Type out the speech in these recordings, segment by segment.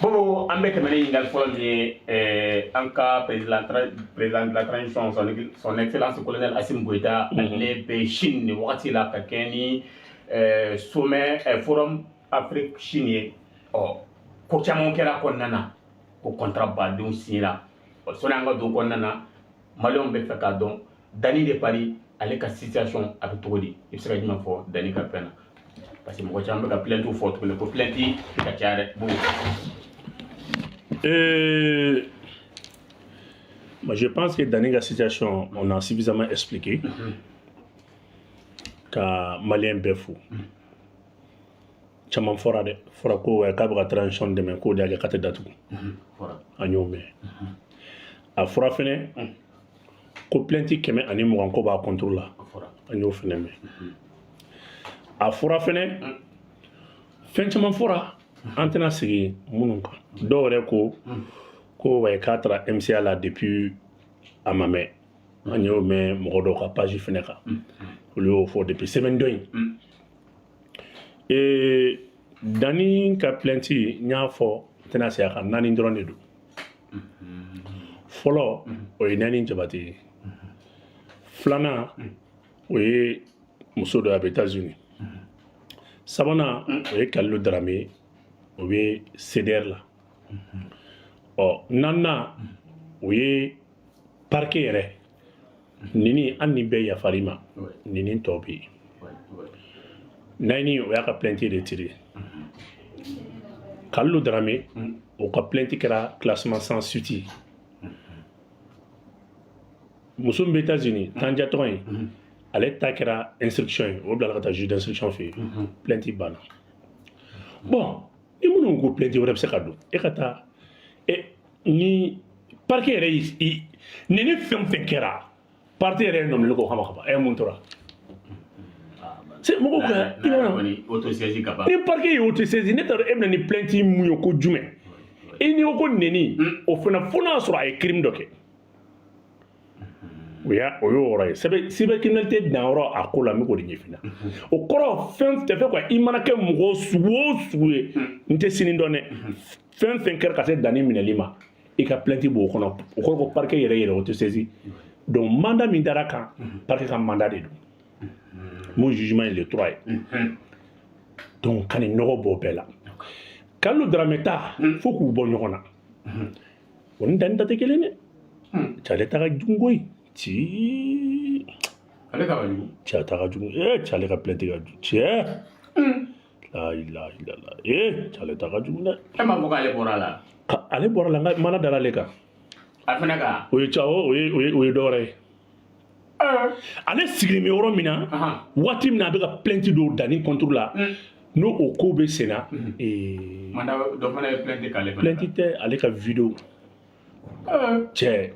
Bon, en fait, il a un cas président de la transition, son excellence colonel Assimi Goïta, les Chine, Ouattila, Kakeni, sommet, forum Afrique-Chine, pour Tiamon Kera Konana, au contrat de Sina, Sonanga do Konana, Malon Befakadon, Dani de Paris, avec la situation avec Togodi, il serait du fort, Dani Kapena. Parce que moi, j'ai plein de fautes, le plein de je pense que dans la situation, on a suffisamment expliqué que Malien est fou. Chaman fora de fora ko ya kabra transition de men ko dia ka datu fora anyome a fora fene ko plenty keme ani mo ko ba contrôle fora anyo fene me a fora fene fen chaman fora antena sigi mununka do re ko wa katra MCA la depuis amame anyo me mo do ka page fene ka le fo depuis semaine doing et Dani ka plenty nya fo tena se aka nani ndron de do folo o nani jabati flana o ye muso do États-Unis sabana o ye kallo drame o be CDR la nana o ye parquet yɛrɛ nini anni be ya farima nini tobi nani o y'a ka plainte retiré kallo drame o ka plainte kɛra classement sans suite muso min bɛ États-Unis tanja tɔgɔ ye ale ta kɛra instruction ye o bila ka taa juge d'instruction fɛ yen plainte banna bon ni minnu ko plainte wɛrɛ bɛ se ka don e ka taa ni parquet yɛrɛ ni ni fɛn fɛn kɛra parti yɛrɛ ye nɔminɛ ko kama kaba mun tora c'est mɔgɔw ka ni parquet ye autosaisi ne taara e bɛna ni plainte mun ye ko jumɛn e ni ko neni o fana fo n'a sɔrɔ a ye crime dɔ kɛ o y'o yɔrɔ ye cybercriminalité danyɔrɔ a ko la n bɛ k'o de ɲɛf'i ɲɛna o kɔrɔ fɛn tɛ fɛ quoi i mana kɛ mɔgɔ sugu o sugu ye n tɛ sini dɔn dɛ fɛn fɛn kɛra ka se danni minɛli ma i ka plainte b'o kɔnɔ o kɔrɔ ko parquet yɛrɛ autosaisi donc mandat min dara kan parquet ka mandat de don mon jugement est le 3 donc kan ni nɔgɔ bɔ bɛɛ la Kallo Dramé ta fo k'u bɔ ɲɔgɔn na o ni danni ta tɛ kelen dɛ cale ta ka jugu koyi ci ale ka jugu cɛ ta ka jugu cale ka plainte ka jugu cɛ la ilaha illallah cale ta ka jugu dɛ e ma fɔ k'ale bɔra la ale bɔra la nka mana dara ale kan a fana ka o ye dɔ wɛrɛ ye ale sigilen bɛ yɔrɔ min na waati min na a bɛ ka plainte dɔw danni contre la n'o o ko bɛ sen na dɔ fana ye plainte k'ale fana plainte tɛ ale ka vidéo cɛ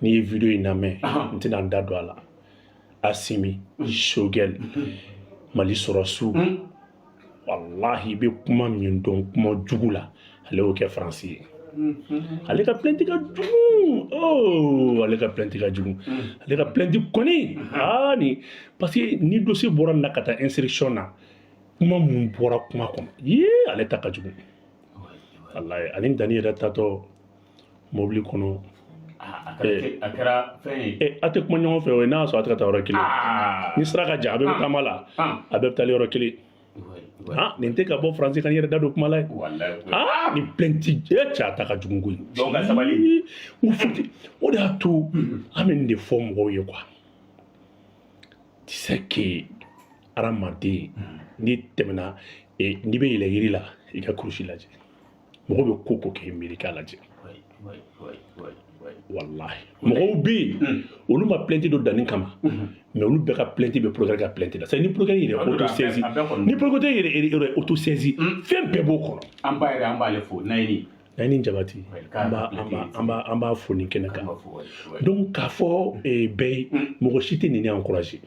n'i ye vidéo in lamɛn n tɛna n da don a la Assimi Shogel Mali sɔrɔsiw wallahi i bɛ kuma min dɔn kuma jugu la ale y'o kɛ faransi ye ale ka plainte ka jugu ale ka plainte ka jugu ale ka plainte kɔni ni parce que ni dossier bɔra na ka taa instruction na kuma mun bɔra kuma kɔnɔ ale ta ka jugu wallahi ani dani yɛrɛ tatɔ mobili kɔnɔ a kɛra fɛn ye a tɛ kuma ɲɔgɔn fɛ o ye n'a sɔrɔ a tɛ ka taa yɔrɔ kelen ni sira ka jan a bɛ bɛ taama la a bɛ bɛ taali yɔrɔ kelen nin tɛ ka bɔ faransi kan n yɛrɛ da don kuma la ye ni plainte cɛ a ta ka jugu koyi donc ka sabali o de y'a to an bɛ nin de fɔ mɔgɔw ye quoi tu sais que hadamaden n'i tɛmɛna n'i bɛ yɛlɛ yiri la i ka kurusi lajɛ mɔgɔw bɛ ko ko kɛ miiri k'a lajɛ wallahi mɔgɔw bɛ yen olu ma plainte dɔ danni kama mais olu bɛɛ ka plainte bɛ procureur ka plainte la c'est ni procureur yɛrɛ autosaisi ni procureur yɛrɛ autosaisi fɛn bɛɛ b'o kɔnɔ an b'ale fo Nayini Jabati an b'a fo nin kɛnɛ kan donc k'a fɔ bɛɛ mɔgɔ si tɛ nin encouragé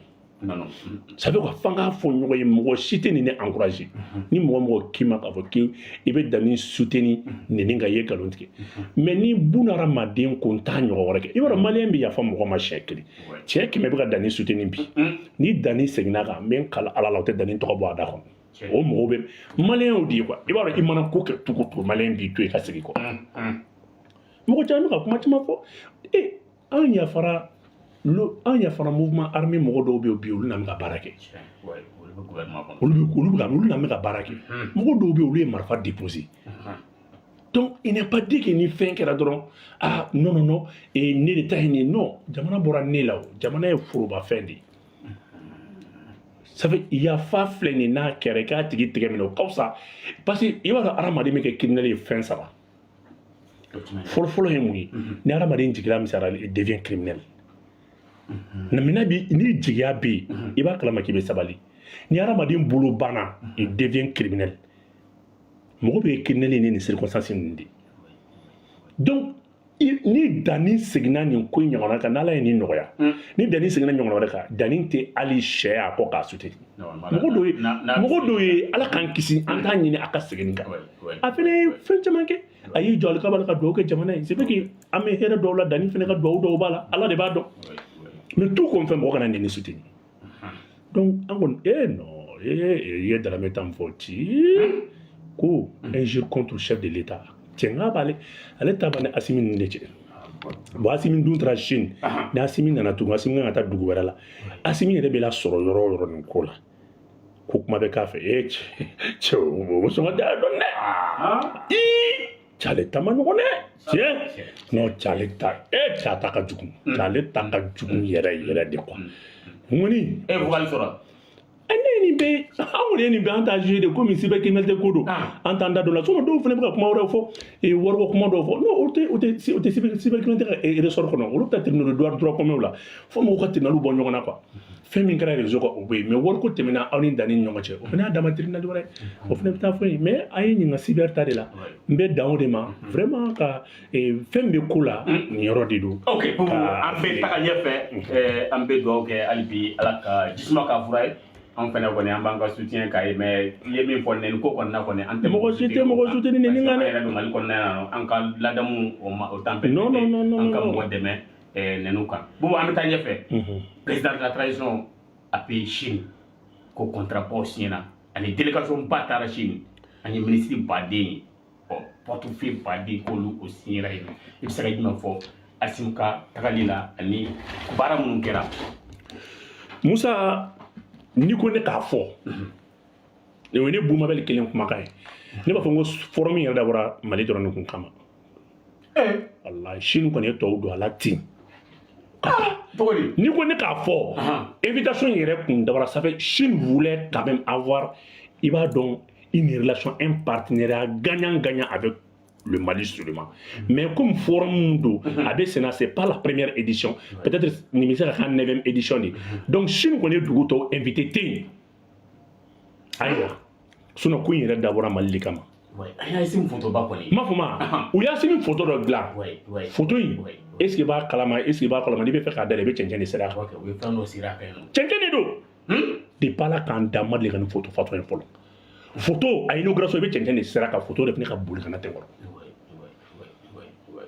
ça veut dire fanga fo ɲɔgɔn ye mɔgɔ si tɛ nin encouragé ni mɔgɔ k'i ma k'a fɔ k'i bɛ danni soutenir nin ka ye nkalon tigɛ mais ni bunahadamaden ko n t'a ɲɔgɔn wɛrɛ kɛ i b'a dɔn maliyɛn bɛ yafa mɔgɔ ma siɲɛ kelen cɛ 100 bɛ ka danni soutenir bi ni danni seginna kan n bɛ n kala ala la o tɛ danni tɔgɔ bɔ a da kɔnɔ o mɔgɔw bɛ maliyɛnw de ye quoi i b'a dɔn i mana ko kɛ cogo o cogo maliyɛn b'i to yen ka segin quoi mɔgɔ caman bɛ ka kuma caman fɔ an yafara mouvement armé mɔgɔ dɔw bɛ yen bi olu n'an bɛ ka baara kɛ olu n'an bɛ ka baara kɛ mɔgɔ dɔw bɛ yen olu ye marifa déposé donc il n'est pas dit que ni fɛn kɛra dɔrɔn non ne de ta ye nin non jamana bɔra ne la o jamana ye forobafɛn de ye ça fait yafa filɛ nin n'a kɛra i k'a tigi tigɛ minɛ o ka fisa parce que i b'a dɔn hadamaden bɛ kɛ criminel ye fɛn saba fɔlɔ ye mun ye ni hadamaden jigira misaliya il devient criminel maintenant ni jigiya bɛ yen i b'a kalama k'i bɛ sabali ni hadamaden bolo banna il devient criminel mɔgɔ bɛ kɛ criminel ye ni nin circonstance ninnu de donc ni danni seginna nin ko in ɲɔgɔnna kan n'ala ye nin nɔgɔya ni danni seginna ɲɔgɔnna wɛrɛ kan danni tɛ hali sɛ a kɔ k'a soutenir mɔgɔ dɔw ye ala k'an kisi an t'a ɲini a ka segin nin kan a fana ye fɛn caman kɛ a y'i jɔ alikaba ka dugawu kɛ jamana ye c'est vrai que an bɛ hɛrɛ dɔw la danni fana ka dugawu dɔw b'a la ala de b'a dɔn mais tout comme fɛn mɔgɔ kana nin soutenir donc an kɔni non i ye dalamɛ ta min fɔ ci ko injure contre chef de l'état cɛ n k'a b'ale ale ta b'ale Asimi ninnu de cɛ bon Asimi dun taara Chine ni Asimi nana tugun Asimi kan ka taa dugu wɛrɛ la Asimi yɛrɛ bɛ la sɔrɔ yɔrɔ o yɔrɔ nin ko la ko kuma bɛ k'a fɛ cɛ o sɔn ka da dɔn dɛ cɛ ale ta ma nɔgɔn dɛ cɛ non cɛ ale ta ka jugu cɛ ale ta ka jugu yɛrɛ de quoi n kɔni bukali sɔrɔ ne nin bɛ an kɔni ye nin bɛ an t'a joué de komi cybercriminalité ko don an t'an da don la sinon dɔw fana bɛ ka kuma wɛrɛw fɔ wariko kuma dɔw fɔ non o tɛ cybercriminalité ka ressort kɔnɔ olu bɛ taa tribunal droit commun la fo mɔgɔw ka tribunal bɔ ɲɔgɔn na quoi fɛn min kɛra réseau kan o bɛ yen mais wariko tɛmɛna aw ni danni ni ɲɔgɔn cɛ o fana y'a dama tribunal wɛrɛ o fana bɛ taa fɔ yen mais a ye ɲininka cyber ta de la n bɛ dan o de ma vraiment ka fɛn bɛ ko la nin yɔrɔ de don. ok an bɛ taga ɲɛfɛ an bɛ dugawu kɛ hali bi ala ka jisuma k'a fura ye. An fana kɔni an b'an ka soutien k'a ye mais i ye min fɔ nin ko kɔnɔna kɔni an tɛ mɔgɔ si tɛ mɔgɔ soutenir nin kan dɛ yɛrɛ don Mali kɔnɔna yan an ka ladamu o t'an permettre an ka mɔgɔ dɛmɛ ninnu kan bon an bɛ taa ɲɛfɛ président de la transition a bɛ Chine ko contrat baw signé ani délégation ba taara Chine ani ministre baden ye portefeuille baden k'olu o signé yen i bɛ se ka jumɛn fɔ Asimi ka tagali la ani baara minnu kɛra Musa ni ko ne k'a fɔ o ye ne Bumabel kelen kumakan ye ne b'a fɔ n ko forum yɛrɛ dabɔra Mali dɔrɔn de kun kama wallahi Chine kɔni ye tɔw don a la ten ni ko ne k'a fɔ invitation yɛrɛ kun dabɔra ça fait Chine voulait quand même avoir i b'a dɔn une relation un partenariat gagnant-gagnant avec le Mali seulement. Mais comme forum do, c'est pas la première édition. Peut-être que c'est la 9e édition. Donc, si nous connaissons tout le monde, invité. Aïe, sinon, qu'on irait d'abord à Mali Kama. Oui, il y a une photo bas pour lui. Ma femme, où il y a une photo de blanc. Photo, est-ce qu'il va calmer, est-ce qu'il va calmer, il va faire un délai, il va changer de ok, oui, faire nos sirapes. Changer de dos. De pas là quand damad les grandes photos, photo à inauguration, il va changer de sera ka photo de venir à boule quand on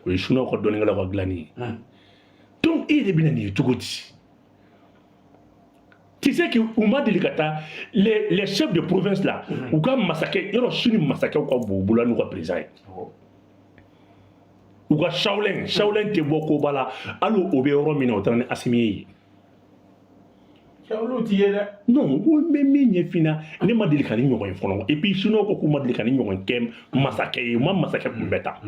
oui, je suis là pour donner la voix glani. Donc, il est bien dit, tout dit. Tu sais que Ouma Delikata, les chefs de province là, ou quand massacrer, ils ont fini massacrer quoi, Boula nous représente. Ou quand Shaolin te boko bala, allo obéoro mina otane Asimi. Shaolin tiye là. Non, mais n'y fina, ne m'a dit qu'il n'y a pas et puis sinon qu'on m'a dit qu'il n'y a pas massacrer, moi massacrer pour bêta.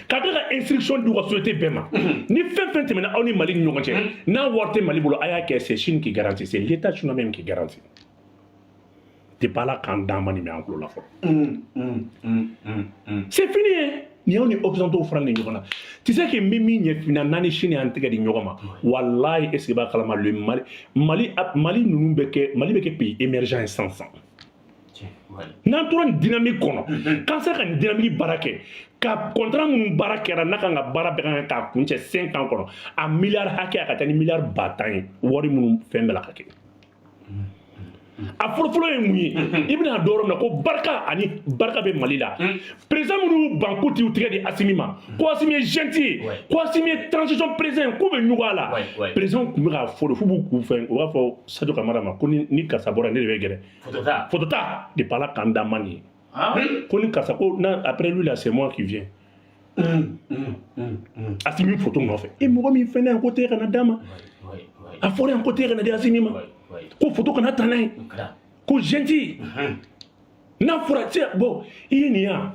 Quand la instruction de la société Bema, ni fait maintenant on est Mali ɲɔgɔn cɛ n'a wari tɛ Mali bolo a y'a kɛ c'est Chine qui garantit, c'est l'État chinois même qui garantit. T'es pas là quand dans mani mais en clos la forme. C'est fini. Ni on est occidentaux francs ɲɔgɔn na. Tu sais que Mimi n'y fina nani Chine en tɛgɛ di ɲɔgɔn ma. Wallahi est-ce que ba kalama le Mali ninnu bɛ kɛ pays émergent et sans sang. N'an tora nin dynamique kɔnɔ k'an sera ka nin dynamique baara kɛ ka contrat minnu baara kɛra n'a kan ka baara bɛɛ kan k'a kun cɛ 5 ans kɔnɔ a milliard hakɛ a ka taa ni milliard 10,000 ye wari minnu fɛn bɛɛ la ka kɛ a fɔlɔfɔlɔ ye mun ye i bɛna dɔn yɔrɔ min na ko barika bɛ Mali la président minnu banko t'u tigɛ di Assimi ma ko Assimi ye gentil ye ko Assimi ye transition président k'u bɛ ɲugun a la président tun bɛ k'a fɔ de f'u b'u k'u fɛn u b'a fɔ Sadio Kamara ma ko ni karisa bɔra ne de bɛ gɛrɛ photo ta de par la kan da man ye ko ni karisa ko après lui là c'est moi qui viens Assimi photo nɔfɛ e mɔgɔ min fɛn n'a ko t'e kana d'a ma a fɔra yan ko t'e kana di Assimi ma ko photo kana ta n'a ye ko gentil n'a fɔra cɛ bon i ye nin yan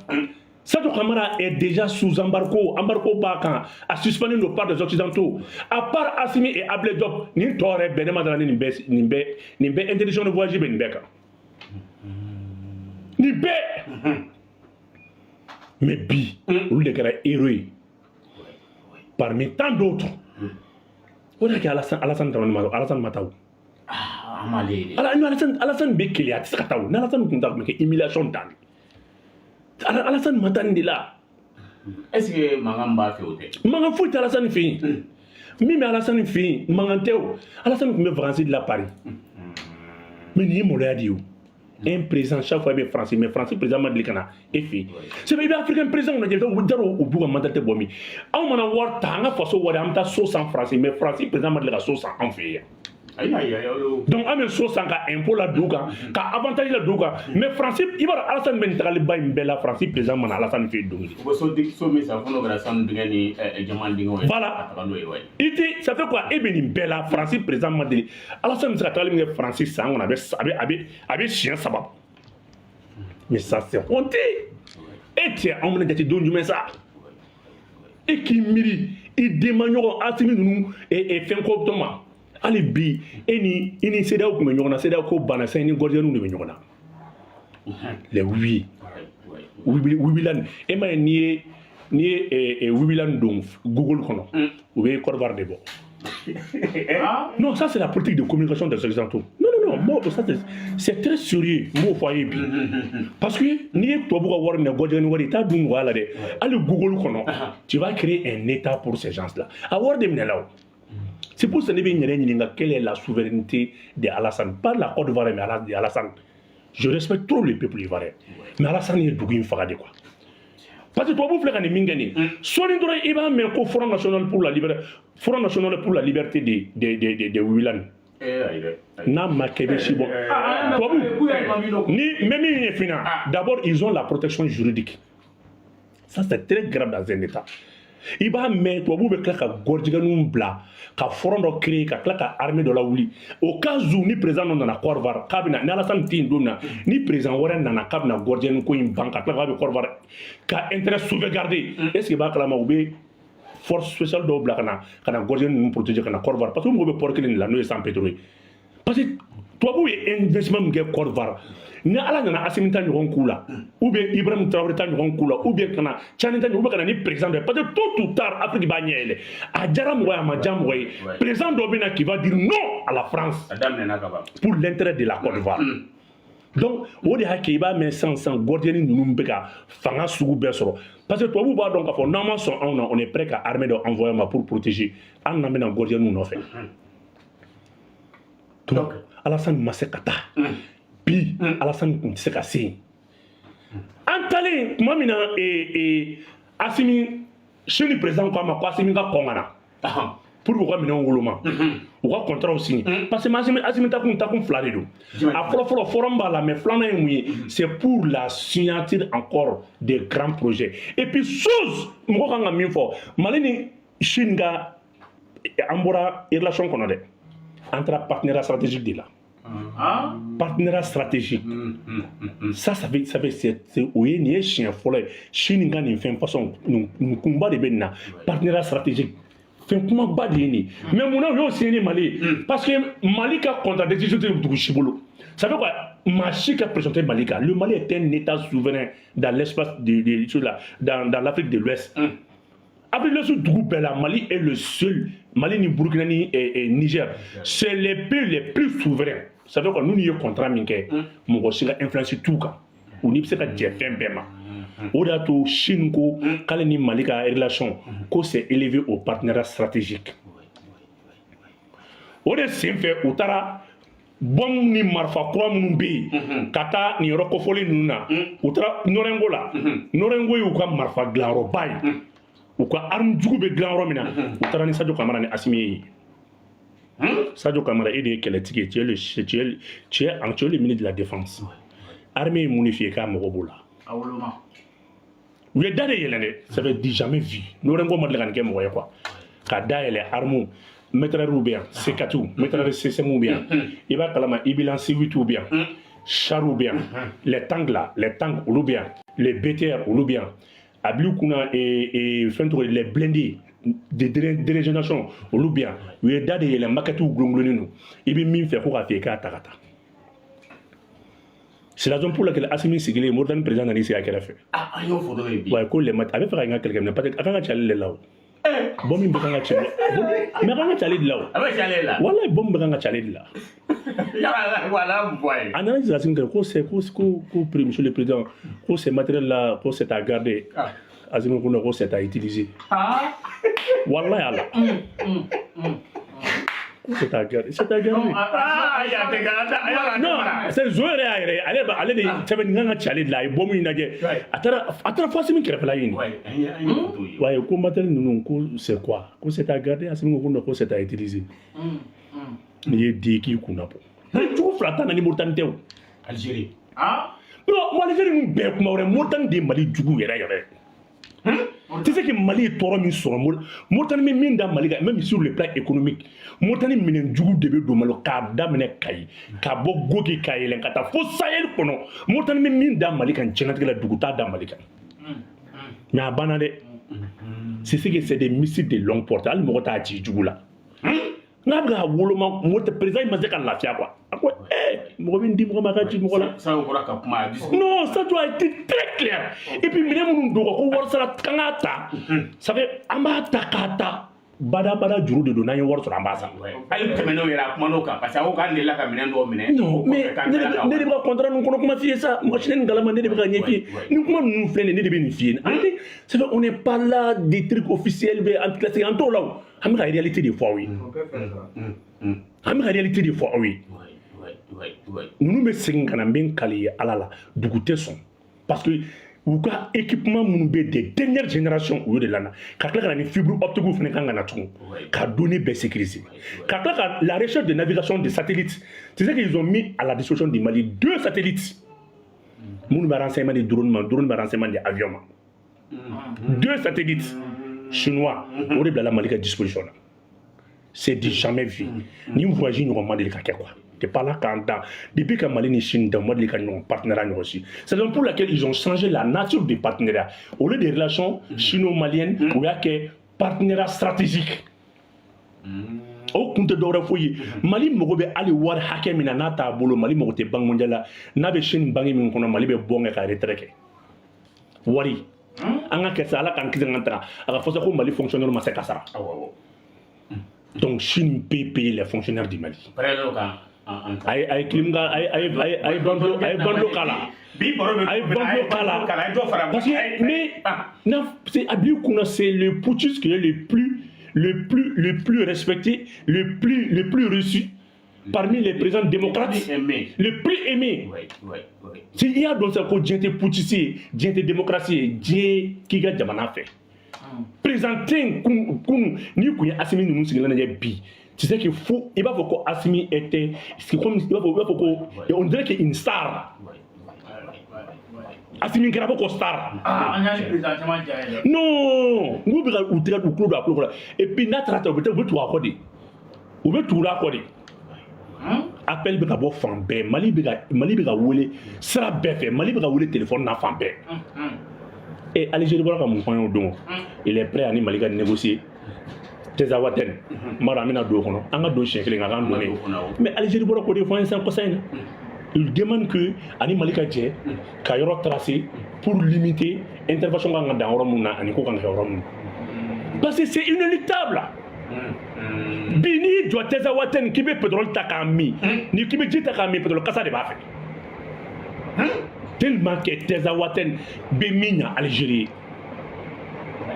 Sadio Kamara est déjà sous embargo b'a kan a suspendu de part des occidentaux à part Assimi et Ablé Diop nin tɔ yɛrɛ bɛɛ ne ma dara ni nin bɛɛ interdiction de voyage bɛ nin bɛɛ kan nin bɛɛ mais bi olu de kɛra héros ye parmi tant d'autres o de y'a kɛ Alassane Alassane ma taa o Alassane bɛ keleya a tɛ se ka taa o ni Alassane tun ta tun bɛ kɛ humiliation dan Alassane ma taa nin de la est ce que mankan b'a fɛ o tɛ mankan foyi tɛ Alassane fɛ yen min bɛ Alassane fɛ yen mankan tɛ o Alassane tun bɛ vacances de la Paris mais nin ye maloya de ye o un président chaque fois il est français mais français président ma deli ka na e fɛ yen c'est vrai i bɛ africain président lajɛ u jar'o u b'u ka mandat tɛ bɔ min anw mana wari ta an ka faso wari an bɛ taa so san français mais français président ma deli ka so san anw fɛ yan donc an bɛ so san ka impôt la d'u kan ka avantage la d'u kan mais français i b'a dɔn Alassane bɛ nin tagali ba in bɛɛ la français président mana Alassane fɛ yen don u bɛ so min san fo n'o kɛra sanu dingɛ ni jama dingɛw ye voilà i tɛ ça fait quoi e bɛ nin bɛɛ la français président ma deli Alassane bɛ se ka tagali min kɛ français san kɔnɔ a bɛ siɲɛ 3 mais ça c'est honte e cɛ anw bɛna jate don jumɛn sa e k'i miiri i denma ɲɔgɔn Assimi ninnu fɛn ko tɔ ma hali bi i ni CEDEAO tun bɛ ɲɔgɔn na CEDEAO ko banna sisan i ni gordien de bɛ ɲɔgɔn na les Wibilane e ma ye n'i ye Wibilane don Google kɔnɔ u bɛ Côte d'Ivoire de bɔ non ça c'est la politique de communication des occidentaux non bon ça c'est très sérieux m'o fɔ a ye bi parce que n'i ye tubabu ka wari minɛ gordien wari i t'a dun nɔgɔya la dɛ hali Google kɔnɔ tu vas créer un état pour ces gens là a wari de minɛ la o. C'est pour ça que je quelle est la souveraineté d'Alassane. Pas la Côte d'Ivoire, mais d'Alassane. Je respecte trop les peuples ivoiriens. Mais Alassane est doué fagade quoi. Parce que toi, vous faites un mingani. Soit il va mettre au Front national pour la liberté de Wibilane. N'a ma kébé bon. Ni même il est fini. D'abord, ils ont la protection juridique. Ça, c'est très grave dans un État. Il va mettre tubabu bɛ tila ka gɔrɔjigɛninw bila ka front dɔ créer ka tila ka armée dɔ lawuli au cas où ni président dɔ nana Côte d'Ivoire k'a bɛna ni Alassane tɛ yen don min na ni président wɛrɛ nana k'a bɛna gɔrɔjigɛnin ko in ban ka tila k'a bɛ Côte d'Ivoire ka intérêt sauvegarder est ce que b'a kalama u bɛ force spéciale dɔw bila ka na gɔrɔjigɛnin ninnu protéger ka na Côte d'Ivoire parce que u mago bɛ port kelen de la n'o ye San Pedro ye parce que tubabu ye investissement min kɛ Côte d'Ivoire ni ala nana Assimi ta ɲɔgɔn k'u la ou bien Ibrahim Traoré ta ɲɔgɔn k'u la ou bien kana Tchani ta ɲɔgɔn ou bien kana ni président dɔ parce que tôt ou tard Afrique b'a ɲɛ yɛlɛ a diyara mɔgɔ ye a ma diya mɔgɔ ye président dɔ bɛ na qui va dire non à la France pour l'intérêt de la Côte d'Ivoire donc o de y'a kɛ i b'a mɛn sisan gordien ninnu bɛ ka fanga sugu bɛɛ sɔrɔ parce que tubabu b'a dɔn k'a fɔ n'an ma sɔn anw na on est prêt ka armée dɔ envoyer ma pour protéger an n'an bɛna gordien ninnu nɔfɛ donc Alassane ma se ka taa bi Alassane tun tɛ se ka se yen an taalen tuma min na Assimi sini président ko a ma ko Assimi ka kɔn ka na pour u ka minɛnw woloma u ka contrat signé parce que Assimi takun fila de don a fɔlɔfɔlɔ forum b'a la mais filanan ye mun ye c'est pour la signature encore des grands projets et puis chose mɔgɔ kan ka min fɔ Mali ni Chine ka an bɔra relation kɔnɔ dɛ an taara partenariat stratégique de la partenariat stratégique ça fait c'est o ye nin ye siɲɛ fɔlɔ ye Chine ka nin fɛn façon nin kunba de bɛ nin na partenariat stratégique fɛn kumaba de ye nin mais munna u y'o signé ni Mali ye parce que Mali ka contre-décision tɛ dugu si bolo ça veut quoi maa si ka pression tɛ Mali kan le Mali est un état souverain dans l'espace dans l'Afrique de l'Ouest Afrique de l'Ouest dugu bɛɛ la Mali est le seul Mali ni Burkina ni Niger c'est les pays les plus souverains ça veut quoi nous n'y a contrat min kɛ mɔgɔ si ka influence t'u kan u ni bɛ se ka jɛ fɛn bɛɛ ma o de y'a to Chine ko k'ale ni Mali ka relation ko c'est élevé au partenariat stratégique o de sen fɛ u taara bom ni marfa kura minnu bɛ yen ka taa nin yɔrɔ kofɔlen ninnu na u taara nɔrɛngo la nɔrɛngo y'u ka marfa dilanyɔrɔba ye u ka arme jugu bɛ dilan yɔrɔ min na u taara ni Sadio Kamara ni Assimi ye Sadio Kamara e de ye kɛlɛtigi ye tu es le ministre de la défense armée ye mun de f'i ye k'a mago b'o la u ye da de yɛlɛ dɛ ça veut dire jamais vu nɔrɛngo ma deli ka nin kɛ mɔgɔ ye quoi ka da yɛlɛ arme métreurs bien C4 métreurs CSM bien il va kalama ibilan C8 bien char bien les tanks là les tanks ou bien les BTR ou bien abilu kuna et les blindés de dérégénération ou bien il y a des les maquettes ou glongolino il bi min fait ko ka fait ka takata c'est la raison pour laquelle Assimi Sigile Mordan président d'Anis à Kerafe yo photo bi ouais ko le mat avec faire quelqu'un mais peut-être aka chaler là bon mi baka chaler mais aka chaler là avec chaler là wallahi bon baka chaler là voilà voyez analyse Assimi ko c'est ko monsieur le président ko ces matériels là ko c'est à garder Assimi ko c'est à utiliser wallahi Allah c'est à garder non c'est Zoé allez de tebe nganga chaler là bon mi naje atara fasi mi krepela yini ouais ko matériel nous ko c'est quoi ko c'est à garder Assimi ko c'est à utiliser ni di ki kuna po tu flata na ni mortalité Algérie non moi Algérie nous be kuma wore mortan de Mali jugu yera tu sais que Mali est toro min soro Mauritanie min da Mali même sur le plan économique Mauritanie minen jugu de be do malo ka damene kay ka bo goki kay len kata fo Sahel kono Mauritanie min da Mali kan cenati la duguta da Mali kan nya bana de c'est ce que c'est des missiles de longue portée al mo ta ci jugu la ngabra woloma mo te président ma zeka la fia quoi mo bin di mo ma ka ci mo la ça on ka kuma non ça doit être très clair et puis minemu ndo ko war sala kangata ça fait amata kata bada juru de do na war sala ambasa ay temeno yera kuma no ka parce que o kan de la ka minen do minen non mais ne de ba contrat non kono kuma fier ça moi je n'ai galama ne de ba nyefi ni kuma nous flene ne de ben fier ça fait on n'est pas là des trucs officiels mais en classe en tout là am la réalité des fois oui am la réalité des fois oui nous me sing kana ben kali ala la dugute son parce que ou ka équipement mun be de dernière génération ou de lana ka kala ni fibre optique fene kanga na tout ka donner be sécurisé ka kala la recherche de navigation des satellites tu sais qu'ils ont mis à la disposition du Mali 2 satellites mun ba renseignement de drone ba renseignement de avion 2 satellites chinois au de la Mali à disposition c'est du jamais vu ni voyage ni comment de ka quoi t'es pas là quand depuis que Mali et Chine dans mode les canons partenariat aussi c'est donc pour laquelle ils ont changé la nature du partenariat au lieu des relations chino-maliennes où il y a que partenariat stratégique au compte d'or foyer Mali mogobe ali war hakem na nata bolo Mali mogote bank mondial na be Chine bangi min kono Mali be bonga ka retraite wari anga ke sala kan kizanga aga fosa ko Mali fonctionnaire ma se kasara donc Chine paye les fonctionnaires du Mali ay klimga ay bando kala parce que mais c'est Abiy Kouna c'est le putschiste qui est le plus respecté le plus reçu parmi les présidents démocrates le plus aimé il y a donc ça ko diente putschiste diente démocratie die kiga jamana fait présenter kun ni kuya Assimi nous sigala na bi tu sais qu'il faut il va faut que Assimi était c'est comme il va faut que on dirait qu'il est une star Assimi grave ko star non nous bira outira du club et puis notre peut être tout accorder ou veut tout accorder appel bika bo fambe Mali bika wole sera befe Mali bika wole téléphone na fambe et Algérie voilà comme on donc il est prêt à ni Mali ga négocier Tezawaten mara mina do kono anga do chekle nga kan donné mais Algérie voilà ko defo en conseil il demande que ani Malika dje ka yoro tracé pour limiter intervention nga dans romuna ani ko kan romun parce que c'est inéluctable bini doit Tezawaten qui be pétrole takami ni qui be takami pétrole kasa de ba fait tellement que Tezawaten be minya Algérie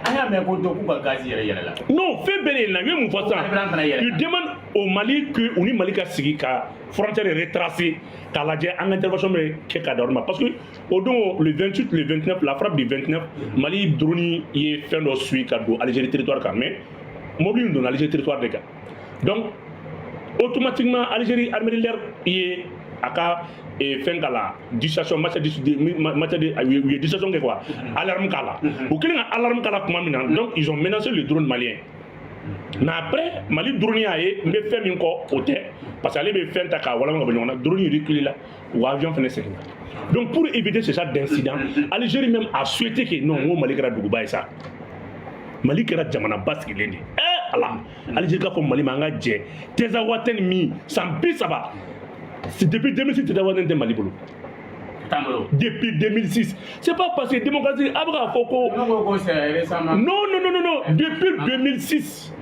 aya me ko do ku gaz yere la non fait bene na we mu fata il demande au Mali que on est Mali ka sigi ka frontière retracée k'a lajɛ an ka intervention bɛ kɛ ka d'or ma parce que au don le 28 le 29 la frappe du 29 Mali drone ye fɛn dɔ suit ka don Algérie territoire kan mais mobile don Algérie territoire de kan donc automatiquement Algérie armée de l'air ye aka fɛn kala dissuasion matière de dissuasion kɛ quoi alarme kala u kelen ka alarme kala kuma min na donc ils ont menacé le drone malien mais après Mali drone y'a ye n bɛ fɛn min kɔ o tɛ parce que ale bɛ fɛn ta k'a walama ka bɔ ɲɔgɔn na drone reculé la ou avion fɛnɛ seginna donc pour éviter ce genre d'incident Algérie même a souhaité que non n ko Mali kɛra duguba ye sa Mali kɛra jamana basigilen de ala Algérie ka fɔ Mali ma an ka jɛ Tezawaten min san 30 c'est depuis 2006 Tezawaten tɛ Mali bolo depuis 2006 c'est pas parce que démocratie a bɛ k'a fɔ ko non depuis 2006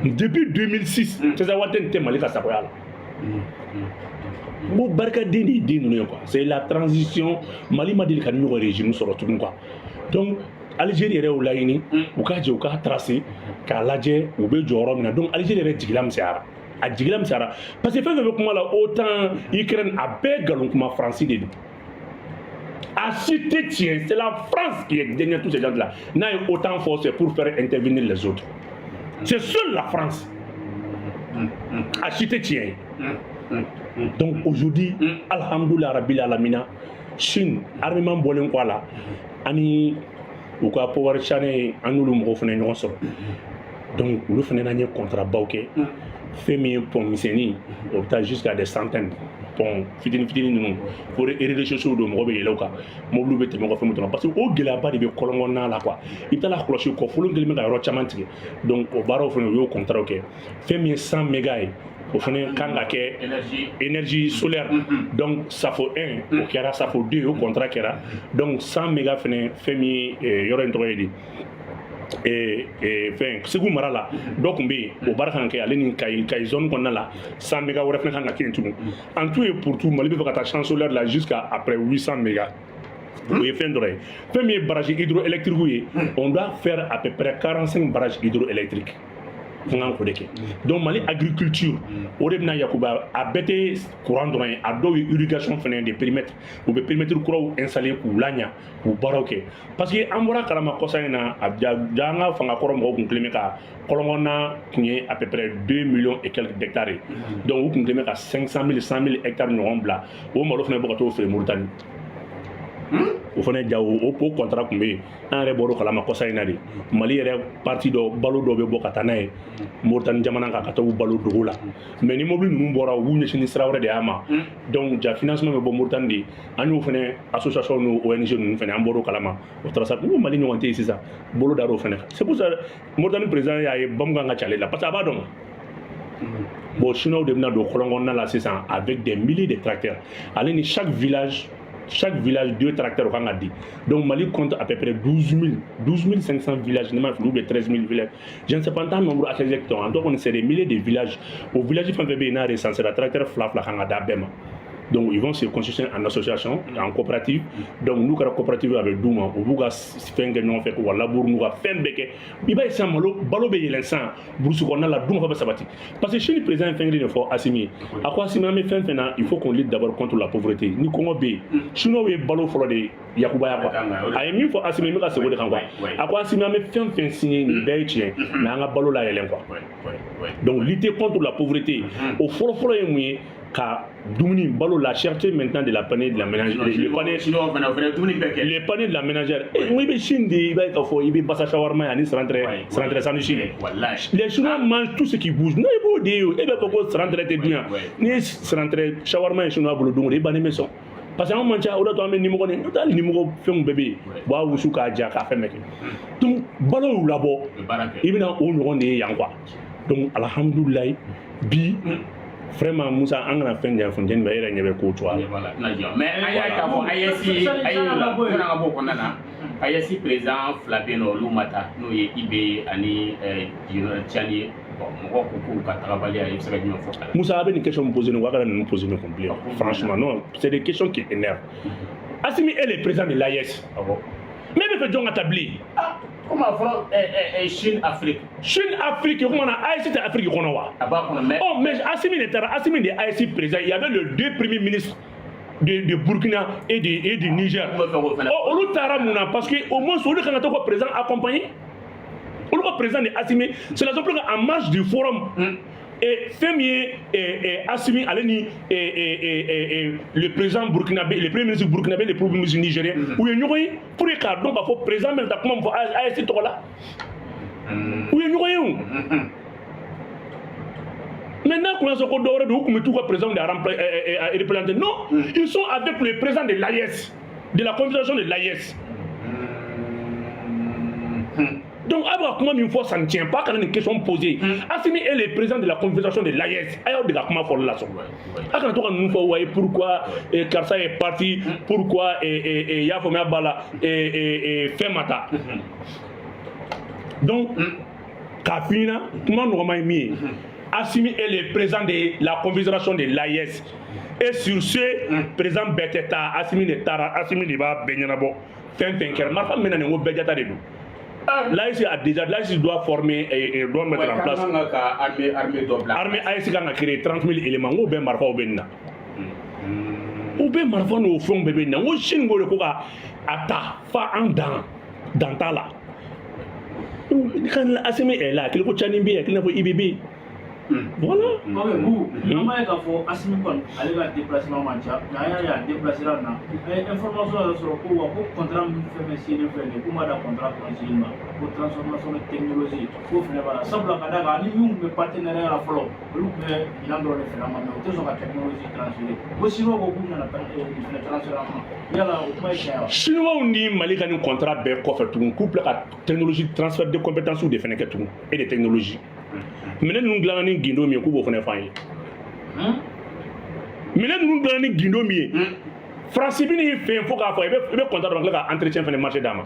depuis 2006 Tezawaten tɛ Mali ka sagoya la bon barika den de ye den ninnu ye quoi c'est la transition Mali ma deli ka ɲɔgɔn régime sɔrɔ tugun quoi donc Algérie yɛrɛ y'o laɲini u ka jɛ u ka tracer k'a lajɛ u bɛ jɔyɔrɔ min na donc Algérie yɛrɛ jigila misɛnyara a jigila misɛnyara parce que fɛn fɛn bɛ kuma la autant Ukraine a bɛɛ nkalon kuma Faransi de don a si tɛ tiɲɛ c'est la France qui est derrière tous ces gens là n'a ye autant fort c'est pour faire intervenir les autres c'est seule la France a si tɛ tiɲɛ donc aujourd'hui alhamdoulilah rabbil alamina Chine armement bɔlen kɔ a la ani u ka power channel an n'olu mɔgɔw fana ɲɔgɔn sɔrɔ donc olu fana n'an ye contrat baw kɛ fɛn min ye pont misɛnnin o bɛ taa jusqu'à des centaines pont fitini ninnu pour réseaux sociaux don mɔgɔ bɛ yɛlɛ o kan mobile bɛ tɛmɛ o ka fɛn min tɔnɔ parce que o gɛlɛyaba de bɛ kɔlɔnkɔnɔna la quoi i bɛ taa la kɔlɔsi kɔfolo kelen bɛ ka yɔrɔ caman tigɛ donc o baaraw fana u y'o contrat kɛ fɛn min ye 100 mégas ye o fana kan ka kɛ énergie solaire donc safo 1 o kɛra safo 2 o contrat kɛra donc 100 mégas fana fɛn min ye yɔrɔ in tɔgɔ ye di fɛn Segu mara la dɔ tun bɛ yen o baara kan kɛ ale ni Kayi zone kɔnɔna la 100 mégas wɛrɛ fana kan ka kɛ yen tugun en tout et pour tout Mali bɛ fɛ ka taa champ solaire la jusqu'à après 800 mégas o ye fɛn dɔ ye fɛn min ye barrage hydroélectrique ye on doit faire à peu près 45 barrages hydroélectriques fanga ko de kɛ donc Mali agriculture o de bɛna yakuba a bɛɛ tɛ courant dɔrɔn ye a dɔw ye irrigation fana de périmètre u bɛ périmètre kuraw installer k'u laɲa k'u baaraw kɛ parce que an bɔra kalama kɔsa in na a ja an ka fanga kɔrɔ mɔgɔw kun kelen bɛ ka kɔlɔnkɔnna kun ye à peu près 2 millions et quelques d'hectares donc u kun kelen bɛ ka 500 000 100 000 hectares ɲɔgɔn bila o malo fana bɛ ka t'o feere Mauritanie o fana ja o contrat kun bɛ yen an yɛrɛ bɔra o kalama kɔsa in na de Mali yɛrɛ parti dɔ balo dɔ bɛ bɔ ka taa n'a ye Mauritanie jamana kan ka taa u balo dogo la mais ni mobile ninnu bɔra u b'u ɲɛsin ni sira wɛrɛ de y'a ma donc ja financement bɛ bɔ Mauritanie de an y'o fana association ni ONG ninnu fana an bɔra o kalama o taara sa ko Mali ɲɔgɔn tɛ yen sisan bolo dar'o fana kan c'est pour ça Mauritanie président y'a ye bamu kan ka ca ale la parce que a b'a dɔn bon chinois de bɛna don kɔlɔnkɔnɔna la sisan avec des milliers de tracteurs ale ni chaque village 2 tracteurs kan ka di donc Mali compte à peu près 12 500 villages ne m'a fait ou 13 000 villages je ne sais pas tant nombre exactement donc on c'est des milliers de villages au village fɛn fɛn bɛ yen n'a recensé la tracteur fila kan ka d'a bɛɛ ma donc ils vont se constituer en association en coopérative donc n'u kɛra coopérative a bɛ d'u ma u b'u ka fɛn kɛ ɲɔgɔn fɛ k'u ka labour n'u ka fɛn bɛɛ kɛ i b'a ye sisan balo bɛ yɛlɛn sisan burusi kɔnɔna la dunkafa bɛ sabati parce que Chine président ye fɛn kelen de fɔ Assimi ye a ko Assimi an bɛ fɛn fɛn na il faut qu'on lutte d'abord contre la pauvreté ni kɔngɔ bɛ yen chinois ye balo fɔlɔ de yakubaya quoi a ye min fɔ Assimi n bɛ ka segin o de kan quoi a ko Assimi an bɛ fɛn fɛn signé nin bɛɛ ye tiɲɛ mais an ka balo la yɛlɛn quoi donc lutter contre la pauvreté o fɔlɔfɔlɔ ye mun ye ka dumuni balo la cherté maintenant de la panier de la ménagère les paniers de la ménagère oui bɛ Chine de i b'a ye k'a fɔ i bɛ basa shawarma ani santrɛ sandwich les Chinois mangent tout ce qui bouge non i b'o de ye o e bɛ fɔ ko santrɛ tɛ dun yan n'i ye santrɛ shawarma ye Chinois bolo don o don i bannen bɛ sɔn parce que an man ca o de to an bɛ nimɔgɔ ni n'o tɛ hali nimɔgɔ fɛnw bɛɛ bɛ yen u b'a wusu k'a ja k'a fɛn bɛɛ kɛ donc balo y'u labɔ i bɛna o ɲɔgɔn de ye yan quoi donc alhamdulilayi bi vraiment Musa an kana fɛn jan funteni bɛ e yɛrɛ ɲɛ bɛ ko cogoya la mais an y'a k'a fɔ AES président fila bɛ yen nɔ olu ma taa n'o ye IBE ani Tiani ye mɔgɔ ko k'u ka tagabaliya i bɛ se ka jumɛn fɔ Musa a bɛ nin question min poser nin wa a kana ninnu poser nin complet franchement non c'est des questions qui énervent Assimi est le président de l'AES mais bɛ fɛ jɔn ka taa bilen Comment Chine Afrique? Chine Afrique, comment on a AIC Afrique qu'on a? Oh, mais Assimi de AIC président, il y avait les deux premiers ministres de Burkina et du Niger. Oh, on le parce qu'au moins, on le président accompagné. On le président de Assimi, c'est la raison pour laquelle en marge du forum. Et Fémier et Assimi Aleni et le président burkinabé, le premier ministre burkinabé, le premier ministre nigérien, où il y a pour les cas, donc il faut président même comment il faut ASC là. Où il y a maintenant qu'on a ce code d'ordre de où tout le président est représenté. Non, ils sont avec le président de l'AIS, de la confédération de l'AIS. Donc, comment une fois ça ne tient pas quand il y a une question posée. Assimi est le président de la confédération de l'AIS. Pourquoi Karsa est parti, pourquoi Yafomia Bala et Femata. Donc, Kafina, tout le monde a mis. Assimi est le président de la confédération de l'AIS. Et sur ce, président Beteta, Assimi de Tara, Assimi de Benyanabo, Fenker, ma femme maintenant est au Bédiata de nous. L'AIC a déjà, l'AIC doit former et doit mettre en place. Armée AIC a créé 30 000 éléments. Où ben marfa au benna. Où ben marfa no fond bébé. Où Chine go le koka ata fa en dans ta là. Quand l'ACM est là, qu'il faut chanimbi, qu'il faut IBB. Voilà. Vous, comment est-ce qu'il faut Assimi kon aller vers déplacement mancha, il y a déplacé là na. Information sur le contrat fait monsieur le fait le comment da contrat pour transformation de technologie. Pour faire voilà, simple kada ga ni nous mes partenaires la follow. Lu que il a dans le finalement mais tout ça technologie transférée. Vous sinon beaucoup na transfert. Yala comment est-ce Chinois ni Mali ga ni contrat be ko fait tout couple la technologie transfert de compétences ou de fenêtre tout et de technologie. Maintenant nous glanons ni guindo mi ko bo fene fayi maintenant nous glanons ni guindo mi France bi ni fait faut ka fa be contrat donc la entretien fene marché dama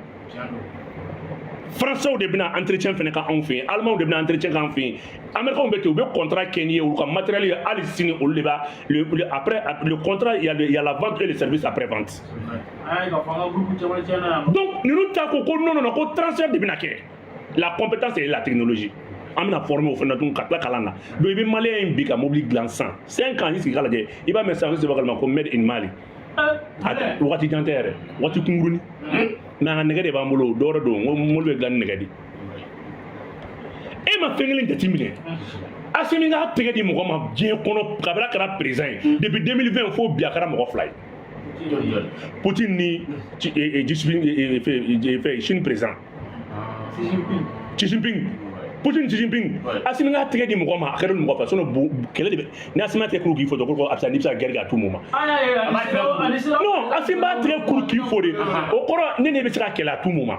français de bina entretien fene ka en fait allemand de bina entretien ka en fait américain be contrat kenye ou ka matériel ali signé au débat après le contrat il y a la vente et le service après vente donc nous tako ko non ko transfert de bina ke la compétence et la technologie. On a formé au fond de la Kalana. Donc, il y a Malais qui a mobile glaçant. 5 ans, il va mettre ça comme made in Mali. What is it? What is it? Na negade ba molo doro do molo be glan negadi. E ma fengeli de timide. Assimi nga tege di mo ma bien kono kabra kara présent. Depuis 2020 faut bien kara mo fly. Poutine ni fait Chine présent. Xi Jinping. Poutine Xi Jinping. Assimi nga tege di mo ma akere mo fa sono kele de ni Assimi tege kuru ki photo ko absani bisa guerre à tout moment. Non, Assimi ba tege kuru ki photo o koro ne ne be sira kele à tout moment.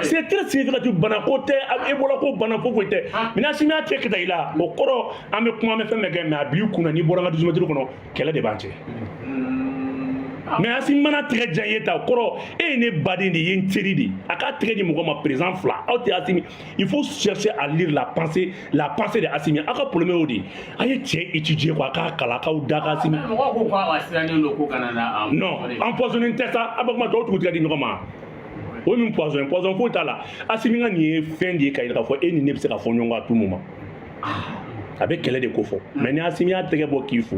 C'est très significatif banakote ebola ko banako ko te. Mina Assimi a tege kita ila o koro ame kuma me fe me ga me abi kuna ni boranga 12 mètres kono kele de banche. Mais Assimi mana très jayeta koro et ne badin de yentiri aka très di mo ma présent fla auto Assimi il faut chercher à lire la pensée de Assimi aka problème odi aye tie étudier quoi aka kala ka udaka Assimi non empoisonner testa abakma to tout di ngoma o mi poison faut tala Assimi ngani fin di kay ka fo et ni ne se ka fo nyonga tout moment avec quel est de kofo mais ni Assimi a très beau kifu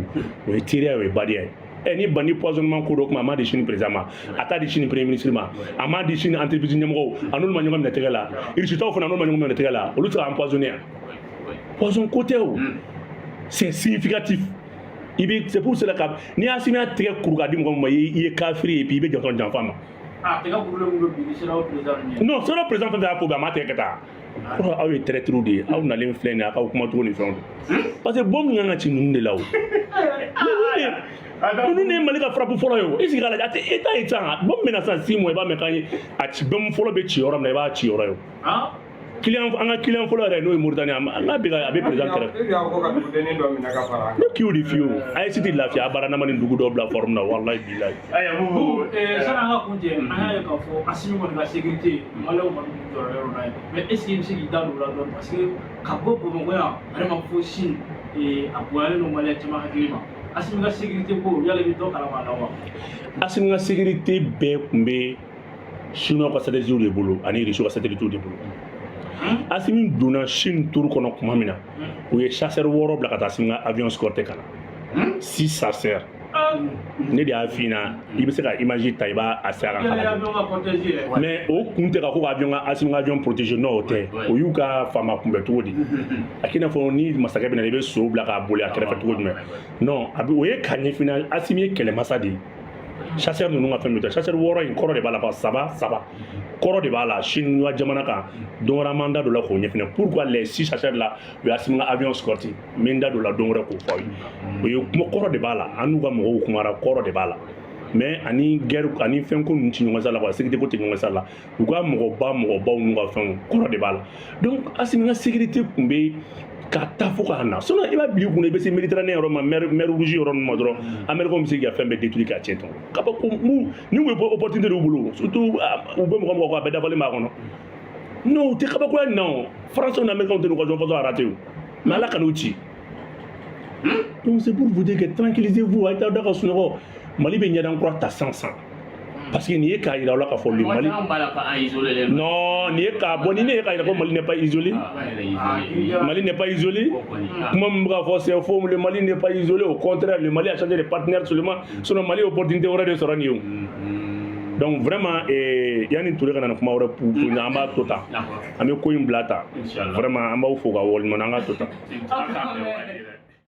o tirer avec barrière et ni bani poisonnement ko donc maman de Chine président ata de Chine premier ministre ma ama de Chine entreprise nyamgo anul ma nyongam na tegala il se taw fona anul ma nyongam na tegala o lu tra empoisonner poison côté c'est significatif c'est pour cela que ni Assimi a très courgadi mo ma yi kafiri et puis be jonton jan fama non c'est le président de la Poba matekata ko aw très trop de aw na len flene aka kuma to ni fond parce que bom nga ci nun de law nous ne malika frappe folo yo isi gala ate eta bom mena sa 6 mois ba me kan a ci bom folo be ci yoram na ba ci yoro yo client anga client folo re no Mauritanie anga be ga be président kare ki odi fiu ay city la fi abara na man ndugu do bla forme na wallahi billahi aya mu sana nga kunje anga ka fo Assimi ko ga sécurité malaw man do ro na mais est ce que c'est dalu la don parce que ka go ko mo ya vraiment fo Chine et apoyé no malais tama hakima Assimi ga sécurité ko yalla bi do kala ma lawa Assimi ga sécurité be kumbe chinois ka satellite de bolo ani russe ka satellite de bolo Assimi donna Chine tour kɔnɔ kuma min na u ye chasseur 6 bila ka taa Assimi ka avion escorté ka na 6 chasseurs ne de y'a f'i ɲɛna i bɛ se ka image ta i b'a a se a kan mais o kun tɛ ka ko ka avion ka Assimi ka avion protégé non o tɛ o y'u ka faama kunbɛ cogo di a k'i n'a fɔ ni masakɛ bɛ na i bɛ so bila k'a boli a kɛrɛfɛ cogo jumɛn non a bɛ o ye k'a ɲɛfin Assimi ye kɛlɛmasa de ye chasseur ninnu ka fɛn bɛ ta chasseur 6 in kɔrɔ de b'a la saba kɔrɔ de b'a la Chine ka jamana kan don wɛrɛ man da dɔ la k'o ɲɛfin pourquoi les 6 chasseurs là u y'a Assimi ka avion escorté min da dɔ la don wɛrɛ k'o fɔ aw ye o ye kuma kɔrɔ de b'a la an n'u ka mɔgɔw kumara kɔrɔ de b'a la mais ani guerre ani fɛn ko ninnu ti ɲɔgɔn sa la quoi sécurité ko tɛ ɲɔgɔn sa la u ka mɔgɔbaw n'u ka fɛnw kɔrɔ de b'a la donc Assimi ka sécurité kun bɛ ka taa fo k'a na sinon i b'a bila i kunna i bɛ se Méditerranée yɔrɔ ma mer rouge yɔrɔ ninnu ma dɔrɔn Américains bɛ se k'i ka fɛn bɛɛ détruire k'a tiɲɛ tɔn ka fɔ ko ni u ye opportunité d'u bolo surtout u bɛ mɔgɔ kɔ a bɛɛ dafalen b'a kɔnɔ non u tɛ kabakoya nin na o Français ni Américains tɛ n'u ka jɔn façon raté o mais Ala ka n'u ci donc c'est pour vous dire que tranquillisez-vous a ye taa da ka sunɔgɔ Mali bɛ ɲɛdan kura ta sisan parce que nin ye k'a yira aw la k'a fɔ le Mali non nin ye k'a bɔ ni ne ye k'a yira ko Mali n'est pas isolé Mali n'est pas isolé kuma min bɛ ka fɔ c'est faux le Mali n'est pas isolé au contraire le Mali a changé de partenaire seulement sinon Mali ye opportunité wɛrɛ de sɔrɔ nin ye o donc vraiment yanni Touré ka na kuma wɛrɛ pour an b'a to tan an bɛ ko in bila tan vraiment an b'aw fo ka waleɲuman an ka to tan